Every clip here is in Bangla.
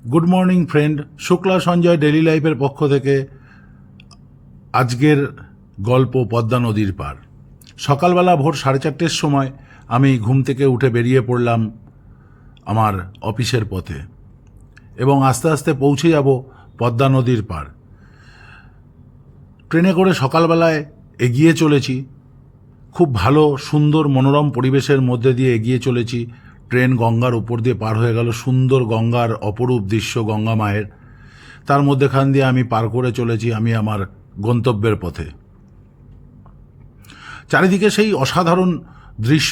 Good morning friend, Shukla Sanjay daily লাইফের পক্ষ থেকে আজকের গল্প পদ্মা নদীর পার। সকালবেলা ভোর 4:30টার সময় আমি ঘুম থেকে উঠে বেরিয়ে পড়লাম আমার অফিসের পথে এবং আস্তে আস্তে পৌঁছে যাব পদ্মা নদীর পার। ট্রেনে করে সকালবেলায় এগিয়ে চলেছি, খুব ভালো সুন্দর মনোরম পরিবেশের মধ্যে দিয়ে এগিয়ে চলেছি। ট্রেন গঙ্গার উপর দিয়ে পার হয়ে গেল, সুন্দর গঙ্গার অপরূপ দৃশ্য গঙ্গা মায়ের, তার মধ্যেখান দিয়ে আমি পার করে চলেছি আমি আমার গন্তব্যের পথে। চারিদিকে সেই অসাধারণ দৃশ্য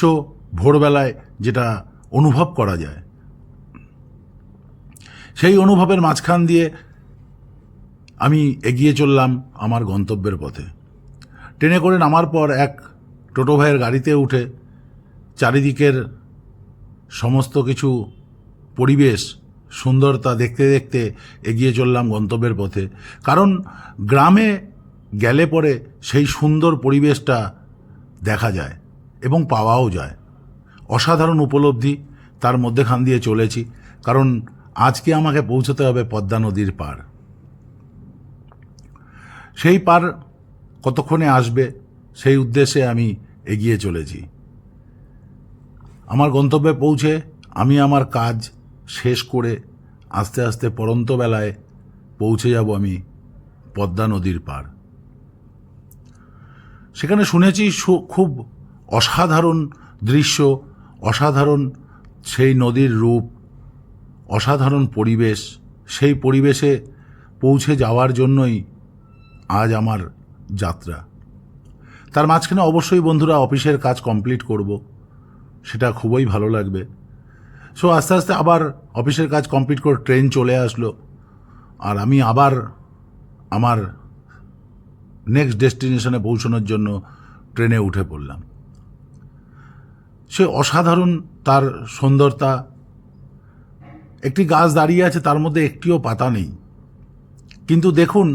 ভোরবেলায় যেটা অনুভব করা যায়, সেই অনুভবের মাঝখান দিয়ে আমি এগিয়ে চললাম আমার গন্তব্যের পথে। ট্রেনে করে নামার পর এক টোটো ভাইয়ের গাড়িতে উঠে চারিদিকের সমস্ত কিছু পরিবেশ সুন্দরতা দেখতে দেখতে এগিয়ে চললাম গন্তব্যের পথে। কারণ গ্রামে গেলে পরে সেই সুন্দর পরিবেশটা দেখা যায় এবং পাওয়াও যায়। অসাধারণ উপলব্ধি তার মধ্যেখান দিয়ে চলেছি, কারণ আজকে আমাকে পৌঁছতে হবে পদ্মা নদীর পার। সেই পার কতক্ষণে আসবে সেই উদ্দেশ্যে আমি এগিয়ে চলেছি। আমার গন্তব্যে পৌঁছে আমি আমার কাজ শেষ করে আস্তে আস্তে পরন্ত বেলায় পৌঁছে যাব আমি পদ্মা নদীর পার। সেখানে শুনেছি খুব অসাধারণ দৃশ্য, অসাধারণ সেই নদীর রূপ, অসাধারণ পরিবেশ। সেই পরিবেশে পৌঁছে যাওয়ার জন্যই আজ আমার যাত্রা। তার মাঝখানে অবশ্যই বন্ধুরা অফিসের কাজ কমপ্লিট করব, সেটা খুবই ভালো লাগবে। সো আস্তে আস্তে আবার অফিসের কাজ কমপ্লিট করে ট্রেন চলে আসলো, আর আমি আবার আমার নেক্সট ডেস্টিনেশনে পৌঁছানোর জন্য ট্রেনে উঠে পড়লাম। সে অসাধারণ তার সুন্দরতা। একটি গাছ দাঁড়িয়ে আছে, তার মধ্যে একটিও পাতা নেই, কিন্তু দেখুন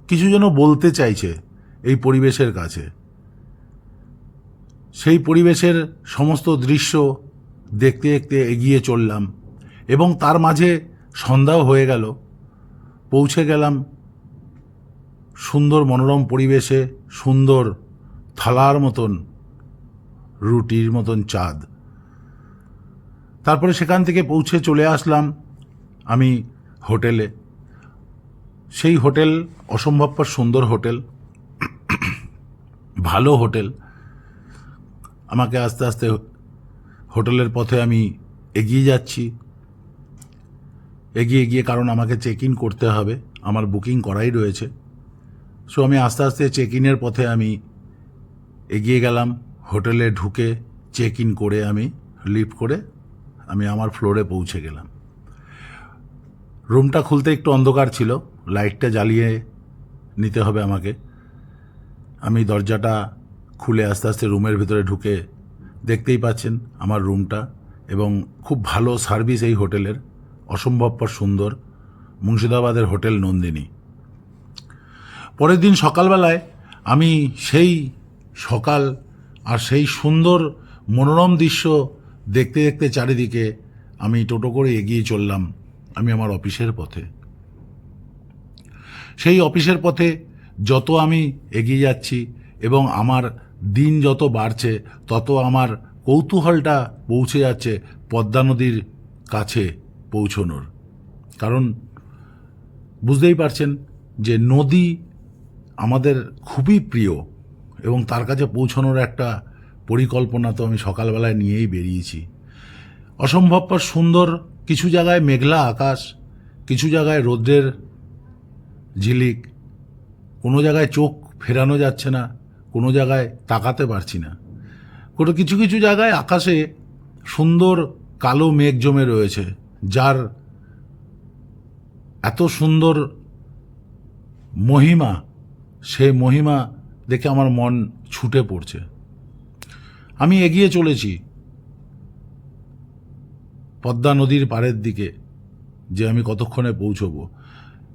কিছু যেন বলতে চাইছে এই পরিবেশের কাছে। সেই পরিবেশের সমস্ত দৃশ্য দেখতে দেখতে এগিয়ে চললাম এবং তার মাঝে সন্ধ্যাও হয়ে গেল। পৌঁছে গেলাম সুন্দর মনোরম পরিবেশে, সুন্দর থালার মতন রুটির মতন চাঁদ। তারপরে সেখান থেকে পৌঁছে চলে আসলাম আমি হোটেলে। সেই হোটেল অসম্ভবপর সুন্দর হোটেল, ভালো হোটেল। আমাকে আস্তে আস্তে হোটেলের পথে আমি এগিয়ে যাচ্ছি, এগিয়ে কারণ আমাকে চেক ইন করতে হবে, আমার বুকিং করাই রয়েছে। সো আমি আস্তে আস্তে চেক ইনের পথে আমি এগিয়ে গেলাম। হোটেলে ঢুকে চেক ইন করে আমি লিফট করে আমি আমার ফ্লোরে পৌঁছে গেলাম। রুমটা খুলতে একটু অন্ধকার ছিল, লাইটটা জ্বালিয়ে নিতে হবে আমাকে। আমি দরজাটা খুলে আস্তে আস্তে রুমের ভিতরে ঢুকে দেখতেই পাচ্ছেন আমার রুমটা, এবং খুব ভালো সার্ভিস এই হোটেলের, অসম্ভবপর সুন্দর, মুর্শিদাবাদের হোটেল নন্দিনী। পরের দিন সকালবেলায় আমি সেই সকাল আর সেই সুন্দর মনোরম দৃশ্য দেখতে দেখতে চারিদিকে আমি টোটো করে এগিয়ে চললাম আমি আমার অফিসের পথে। সেই অফিসের পথে যত আমি এগিয়ে যাচ্ছি এবং আমার দিন যত বাড়ছে তত আমার কৌতূহলটা পৌঁছে যাচ্ছে পদ্মা নদীর কাছে পৌঁছনোর। কারণ বুঝতেই পারছেন যে নদী আমাদের খুবই প্রিয় এবং তার কাছে পৌঁছনোর একটা পরিকল্পনা তো আমি সকালবেলায় নিয়েই বেরিয়েছি। অসম্ভবপর সুন্দর, কিছু জায়গায় মেঘলা আকাশ, কিছু জায়গায় রৌদ্রের ঝিলিক, কোনো জায়গায় চোখ ফেরানো যাচ্ছে না, কোনো জায়গায় তাকাতে পারছি না। কিছু কিছু জায়গায় আকাশে সুন্দর কালো মেঘ জমে রয়েছে, যার এত সুন্দর মহিমা, সে মহিমা দেখে আমার মন ছুটে পড়ছে। আমি এগিয়ে চলেছি পদ্মা নদীর পাড়ের দিকে, যে আমি কতক্ষণে পৌঁছবো।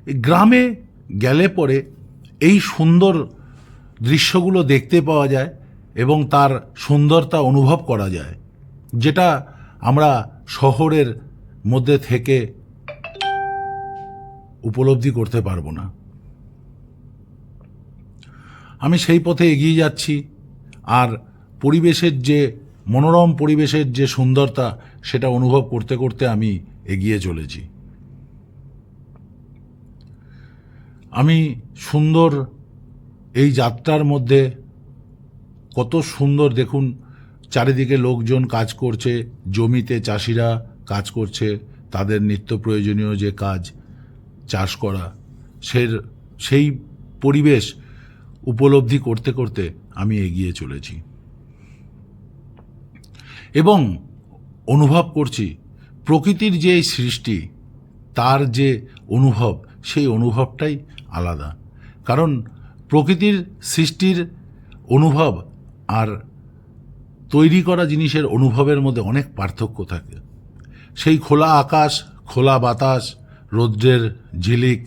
এই গ্রামে গেলে পরে এই সুন্দর দৃশ্যগুলো দেখতে পাওয়া যায় এবং তার সুন্দরতা অনুভব করা যায়, যেটা আমরা শহরের মধ্যে থেকে উপলব্ধি করতে পারবো না। আমি সেই পথে এগিয়ে যাচ্ছি, আর পরিবেশের যে মনোরম পরিবেশের যে সুন্দরতা সেটা অনুভব করতে করতে আমি এগিয়ে চলেছি। আমি সুন্দর এই যাত্রার মধ্যে কত সুন্দর দেখুন, চারিদিকে লোকজন কাজ করছে, জমিতে চাষিরা কাজ করছে, তাদের নিত্য প্রয়োজনীয় যে কাজ চাষ করা, সেই পরিবেশ উপলব্ধি করতে করতে আমি এগিয়ে চলেছি এবং অনুভব করছি প্রকৃতির যে সৃষ্টি, তার যে অনুভব, সেই অনুভবটাই আলাদা। কারণ প্রকৃতির সৃষ্টির অনুভব আর তৈরি করা জিনিসের অনুভবের মধ্যে অনেক পার্থক্য থাকে। সেই খোলা আকাশ, খোলা বাতাস, রৌদ্রের ঝিলিক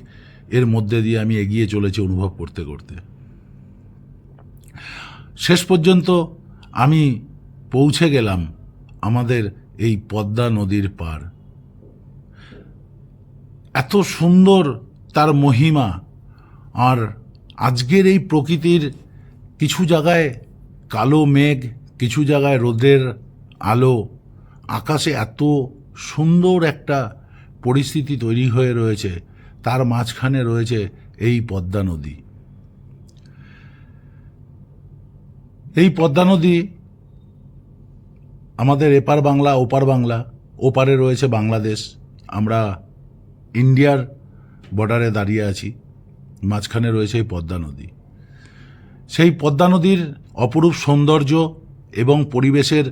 এর মধ্যে দিয়ে আমি এগিয়ে চলেছি অনুভব করতে করতে। শেষ পর্যন্ত আমি পৌঁছে গেলাম আমাদের এই পদ্মা নদীর পার। এত সুন্দর তার মহিমা, আর আজকের এই প্রকৃতির কিছু জায়গায় কালো মেঘ, কিছু জায়গায় রোদের আলো, আকাশে এত সুন্দর একটা পরিস্থিতি তৈরি হয়ে রয়েছে, তার মাঝখানে রয়েছে এই পদ্মা নদী। এই পদ্মা নদী আমাদের এপার বাংলা ওপার বাংলা, ওপারে রয়েছে বাংলাদেশ, আমরা ইন্ডিয়ার বর্ডারে দাঁড়িয়ে আছি, মাঝখানে রয়েছে এই পদ্মা নদী। সেই পদ্মা নদীর অপরূপ সৌন্দর্য এবং পরিবেশের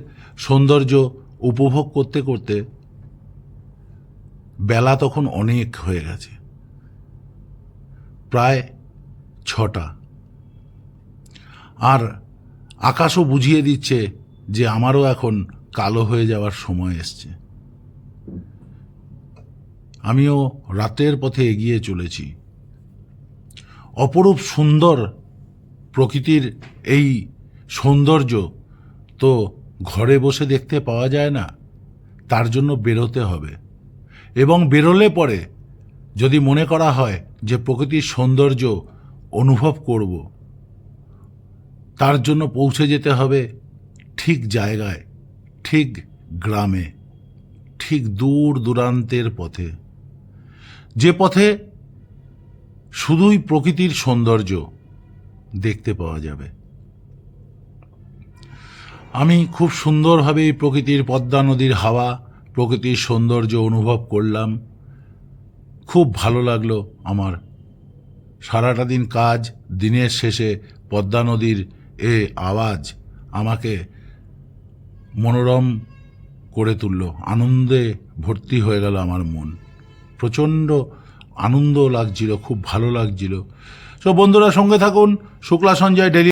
সৌন্দর্য উপভোগ করতে করতে বেলা তখন অনেক হয়ে গেছে, প্রায় 6টা, আর আকাশও বুঝিয়ে দিচ্ছে যে আমারও এখন কালো হয়ে যাওয়ার সময় এসছে। আমিও রাতের পথে এগিয়ে চলেছি। অপরূপ সুন্দর প্রকৃতির এই সৌন্দর্য তো ঘরে বসে দেখতে পাওয়া যায় না, তার জন্য বেরোতে হবে, এবং বেরোলে পরে যদি মনে করা হয় যে প্রকৃতির সৌন্দর্য অনুভব করব, তার জন্য পৌঁছে যেতে হবে ঠিক জায়গায়, ঠিক গ্রামে, ঠিক দূর দূরান্তের পথে, যে পথে শুধুই প্রকৃতির সৌন্দর্য দেখতে পাওয়া যাবে। আমি খুব সুন্দরভাবে এই প্রকৃতির পদ্মা নদীর হাওয়া, প্রকৃতির সৌন্দর্য অনুভব করলাম। খুব ভালো লাগলো আমার। সারাটা দিন কাজ, দিনের শেষে পদ্মা নদীর এ আওয়াজ আমাকে মনোরম করে তুলল, আনন্দে ভর্তি হয়ে গেল আমার মন। প্রচণ্ড আনন্দ লাগছিল, খুব ভালো লাগছিল। তো বন্ধুরা, সঙ্গে থাকুন শুক্লা সঞ্জয় ডেইলি।